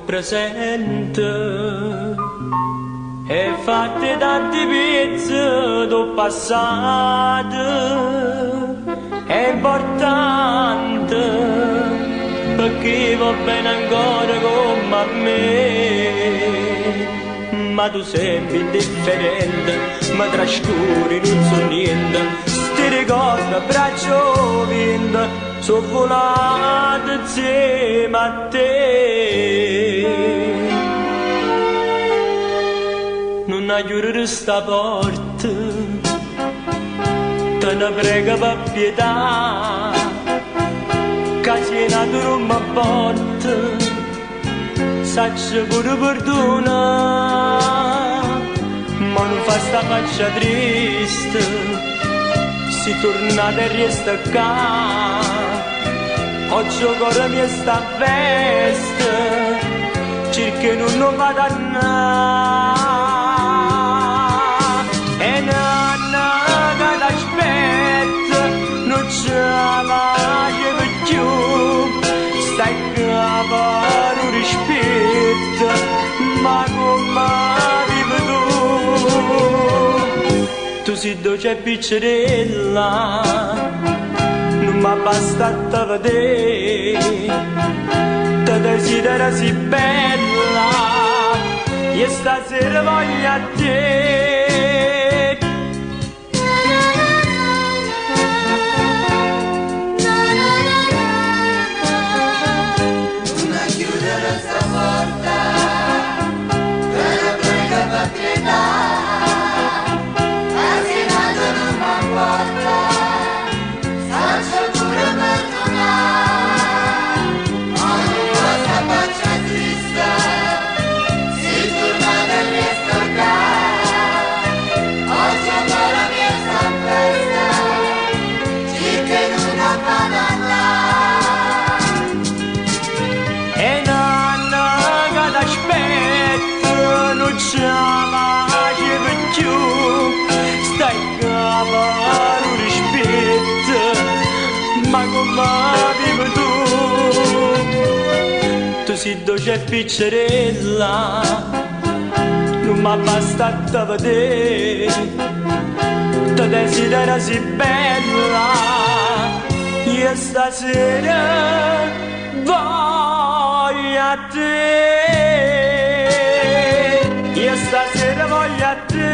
presente e fatte tanti pezzi del passato. È importante perché va bene ancora come a me, ma tu sei indifferente, mi trascuri, non so niente. Sti ricordi a braccio vinto sono volati insieme a te. Non chiudere sta porta, te ne prego per pietà, che se nato non mi porta, sacci pure perdona, ma non fa sta faccia triste, si tornate e resta qua, oggi ancora mi sta a festa, cerca non vado a andare. E nanna che t'aspetta, non ce la faccio più, stai qua per un rispetto, ma come vivi tu? Tu sei dolce e piccerella, non mi basta te vedere, te desidera si bella, e stasera voglio a te. Ma come vivi tu sei dolce e piccerella, non mi basta te vedere, te desidera si bella, io stasera voglio a te, io stasera voglio a te.